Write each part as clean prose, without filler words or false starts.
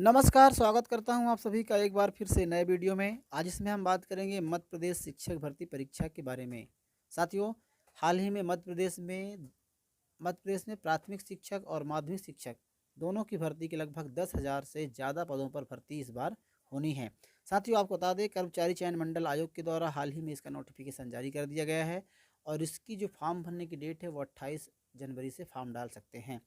नमस्कार, स्वागत करता हूँ आप सभी का एक बार फिर से नए वीडियो में। आज इसमें हम बात करेंगे मध्य प्रदेश शिक्षक भर्ती परीक्षा के बारे में। साथियों, हाल ही में मध्य प्रदेश में प्राथमिक शिक्षक और माध्यमिक शिक्षक दोनों की भर्ती के लगभग 10,000 से ज़्यादा पदों पर भर्ती इस बार होनी है। साथियों, आपको बता दें, कर्मचारी चयन मंडल आयोग के द्वारा हाल ही में इसका नोटिफिकेशन जारी कर दिया गया है और इसकी जो फॉर्म भरने की डेट है वो 28 जनवरी से फॉर्म डाल सकते हैं।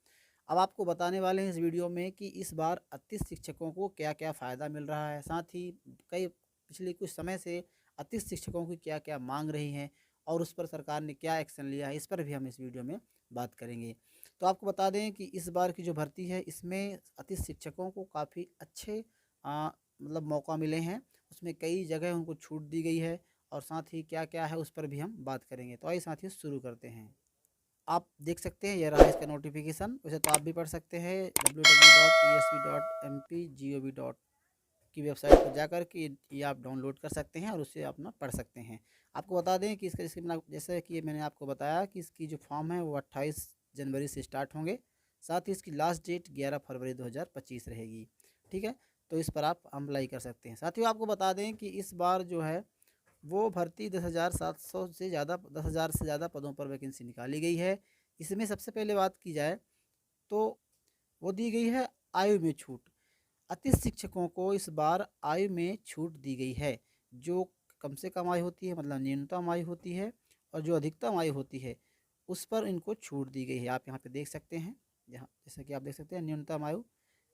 अब आपको बताने वाले हैं इस वीडियो में कि इस बार 38 शिक्षकों को क्या-क्या फ़ायदा मिल रहा है, साथ ही कई पिछले कुछ समय से 38 शिक्षकों की क्या-क्या मांग रही हैं और उस पर सरकार ने क्या एक्शन लिया है, इस पर भी हम इस वीडियो में बात करेंगे। तो आपको बता दें कि इस बार की जो भर्ती है इसमें 38 शिक्षकों को काफ़ी अच्छे मतलब मौका मिले हैं। उसमें कई जगह उनको छूट दी गई है और साथ ही क्या-क्या है उस पर भी हम बात करेंगे। तो आइए साथियों, शुरू करते हैं। आप देख सकते हैं, ये रहा इसका नोटिफिकेशन। वैसे तो आप भी पढ़ सकते हैं www.esv.mp.gov. की वेबसाइट पर जाकर के ये आप डाउनलोड कर सकते हैं और उससे अपना पढ़ सकते हैं। आपको बता दें कि इसका जैसे कि मैंने आपको बताया कि इसकी जो फॉर्म है वो 28 जनवरी से स्टार्ट होंगे। साथ ही इसकी लास्ट डेट 11 फरवरी 2025 रहेगी। ठीक है, तो इस पर आप अप्लाई कर सकते हैं। साथियों, आपको बता दें कि इस बार जो है वो भर्ती 10,000 से ज़्यादा पदों पर वैकेंसी निकाली गई है। इसमें सबसे पहले बात की जाए तो वो दी गई है आयु में छूट। 38 शिक्षकों को इस बार आयु में छूट दी गई है। जो कम से कम आयु होती है, मतलब न्यूनतम आयु होती है, और जो अधिकतम आयु होती है उस पर इनको छूट दी गई है। आप यहाँ पे देख सकते हैं, यहाँ जैसा कि आप देख सकते हैं न्यूनतम आयु,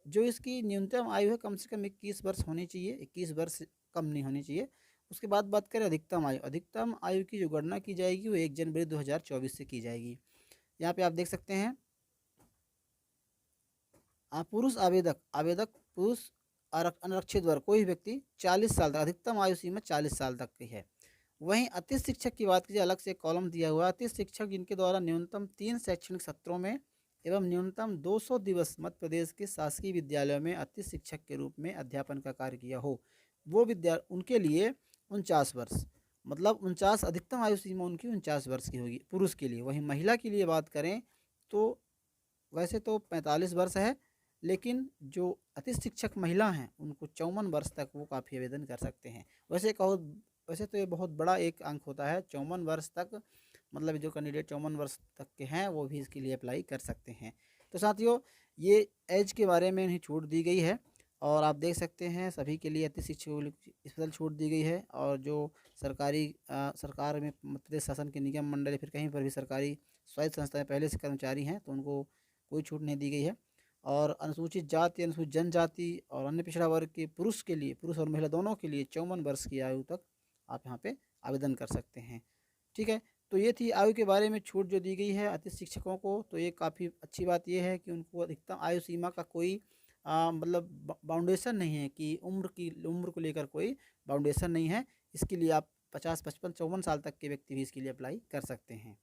जो इसकी न्यूनतम आयु है कम से कम 21 वर्ष होनी चाहिए, 21 वर्ष कम नहीं होनी चाहिए। उसके बाद बात करें अधिकतम आयु की जो गणना की जाएगी वो 1 जनवरी 2024 से की जाएगी। यहाँ पे आप देख सकते हैं, पुरुष आवेदक आवेदक पुरुष अनारक्षित वर्ग कोई भी व्यक्ति 40 साल तक, अधिकतम आयु सीमा 40 साल तक की है। वहीं अति शिक्षक की बात कीजिए, अलग से एक कॉलम दिया हुआ है। अति शिक्षक जिनके द्वारा न्यूनतम 3 शैक्षणिक सत्रों में एवं न्यूनतम 200 दिवस मध्य प्रदेश के शासकीय विद्यालयों में अति शिक्षक के रूप में अध्यापन का कार्य किया हो, वो उनके लिए 49 वर्ष, मतलब 49 अधिकतम आयु सीमा उनकी 49 वर्ष की होगी पुरुष के लिए। वहीं महिला के लिए बात करें तो वैसे तो 45 वर्ष है, लेकिन जो अति शिक्षक महिला हैं उनको 54 वर्ष तक वो काफ़ी आवेदन कर सकते हैं। वैसे तो ये बहुत बड़ा एक अंक होता है, 54 वर्ष तक, मतलब जो कैंडिडेट 54 वर्ष तक के हैं वो भी इसके लिए अप्लाई कर सकते हैं। तो साथियों, ये एज के बारे में इन्हें छूट दी गई है और आप देख सकते हैं सभी के लिए अति शिक्षकों के लिए स्पेशल छूट दी गई है। और जो सरकार में मध्य प्रदेश शासन के निगम मंडल या फिर कहीं पर भी सरकारी स्वायत्त संस्थाएं पहले से कर्मचारी हैं तो उनको कोई छूट नहीं दी गई है। और अनुसूचित जाति, अनुसूचित जनजाति और अन्य पिछड़ा वर्ग के पुरुष के लिए, पुरुष और महिला दोनों के लिए 54 वर्ष की आयु तक आप यहाँ पे आवेदन कर सकते हैं। ठीक है, तो ये थी आयु के बारे में छूट जो दी गई है अति शिक्षकों को। तो ये काफ़ी अच्छी बात ये है कि उनको अधिकतम आयु सीमा का कोई मतलब बाउंडेशन नहीं है, कि उम्र को लेकर कोई बाउंडेशन नहीं है। इसके लिए आप 50, 55, 54 साल तक के व्यक्ति भी इसके लिए अप्लाई कर सकते हैं।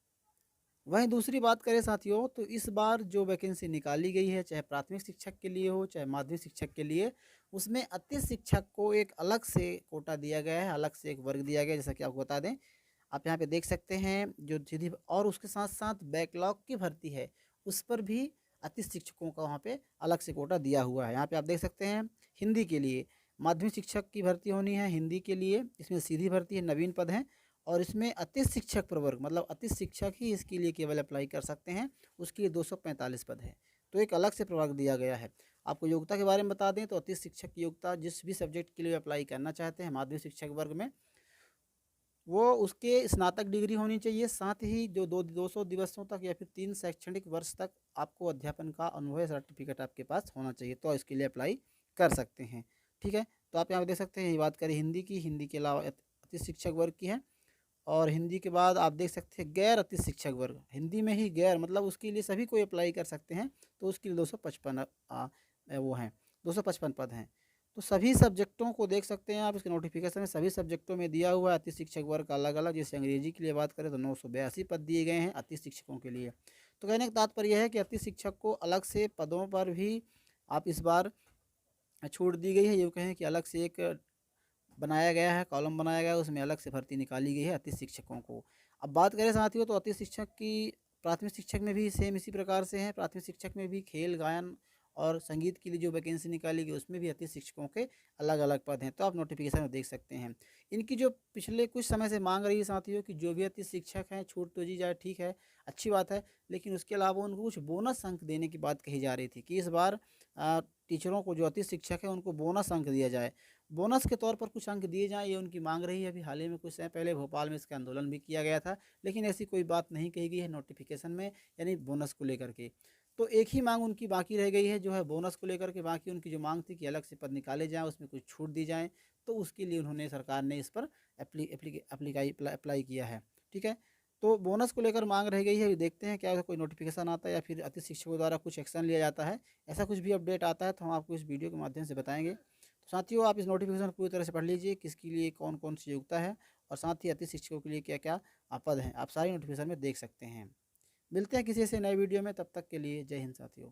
वहीं दूसरी बात करें साथियों, तो इस बार जो वैकेंसी निकाली गई है, चाहे प्राथमिक शिक्षक के लिए हो चाहे माध्यमिक शिक्षक के लिए, उसमें अति शिक्षक को एक अलग से कोटा दिया गया है, अलग से एक वर्ग दिया गया है। जैसा कि आपको बता दें, आप यहाँ पे देख सकते हैं जो सीधी, और उसके साथ साथ बैकलॉग की भर्ती है उस पर भी अति शिक्षकों का वहाँ पे अलग से कोटा दिया हुआ है। यहाँ पे आप देख सकते हैं, हिंदी के लिए माध्यमिक शिक्षक की भर्ती होनी है, हिंदी के लिए इसमें सीधी भर्ती है, नवीन पद हैं। और इसमें अति शिक्षक प्रवर्ग, मतलब अति शिक्षक ही इसके लिए केवल अप्लाई कर सकते हैं, उसके लिए 245 पद है। तो एक अलग से प्रवर्ग दिया गया है। आपको योग्यता के बारे में बता दें तो अति शिक्षक की योग्यता जिस भी सब्जेक्ट के लिए अप्लाई करना चाहते हैं माध्यमिक शिक्षक वर्ग में, वो उसके स्नातक डिग्री होनी चाहिए। साथ ही जो 200 दिवसों तक या फिर 3 शैक्षणिक वर्ष तक आपको अध्यापन का अनुभव सर्टिफिकेट आपके पास होना चाहिए, तो इसके लिए अप्लाई कर सकते हैं। ठीक है, तो आप यहाँ देख सकते हैं, ये बात करें हिंदी की, हिंदी के अलावा अति शिक्षक वर्ग की है। और हिंदी के बाद आप देख सकते हैं गैर अति शिक्षक वर्ग, हिंदी में ही गैर, मतलब उसके लिए सभी कोई अप्लाई कर सकते हैं, तो उसके लिए 255 वो हैं, 255 पद हैं। तो सभी सब्जेक्टों को देख सकते हैं आप, इसके नोटिफिकेशन में सभी सब्जेक्टों में दिया हुआ है। अति शिक्षक वर्ग का अलग अलग, जैसे अंग्रेजी के लिए बात करें तो 982 पद दिए गए हैं अति शिक्षकों के लिए। तो कहने का तात्पर्य है कि अति शिक्षक को अलग से पदों पर भी आप इस बार छूट दी गई है। ये कहें कि अलग से एक बनाया गया है, कॉलम बनाया गया है, उसमें अलग से भर्ती निकाली गई है अति शिक्षकों को। अब बात करें साथियों, तो अति शिक्षक की प्राथमिक शिक्षक में भी सेम इसी प्रकार से है। प्राथमिक शिक्षक में भी खेल, गायन और संगीत के लिए जो वैकेंसी निकाली गई उसमें भी अतिथि शिक्षकों के अलग अलग पद हैं, तो आप नोटिफिकेशन में देख सकते हैं। इनकी जो पिछले कुछ समय से मांग रही है साथियों कि जो भी अतिथि शिक्षक हैं छूट तो दी जाए, ठीक है, अच्छी बात है, लेकिन उसके अलावा उनको कुछ बोनस अंक देने की बात कही जा रही थी कि इस बार टीचरों को, जो अतिथि शिक्षक है उनको बोनस अंक दिया जाए, बोनस के तौर पर कुछ अंक दिए जाएँ, ये उनकी मांग रही है। अभी हाल ही में कुछ समय पहले भोपाल में इसका आंदोलन भी किया गया था, लेकिन ऐसी कोई बात नहीं कही गई है नोटिफिकेशन में, यानी बोनस को लेकर के। तो एक ही मांग उनकी बाकी रह गई है, जो है बोनस को लेकर के। बाकी उनकी जो मांग थी कि अलग से पद निकाले जाएँ, उसमें कुछ छूट दी जाए, तो उसके लिए उन्होंने, सरकार ने इस पर अप्लाई किया है, ठीक है। तो बोनस को लेकर मांग रह गई है, देखते हैं क्या कोई नोटिफिकेशन आता है या फिर अतिथि शिक्षकों द्वारा कुछ एक्शन लिया जाता है। ऐसा कुछ भी अपडेट आता है तो हम आपको इस वीडियो के माध्यम से बताएंगे। तो साथियों, आप इस नोटिफिकेशन पूरी तरह से पढ़ लीजिए, किसके लिए कौन कौन सी योग्यता है, और साथ ही अतिथि शिक्षकों के लिए क्या क्या पद हैं, आप सारी नोटिफिकेशन में देख सकते हैं। मिलते हैं किसी ऐसे नए वीडियो में, तब तक के लिए जय हिंद साथियों।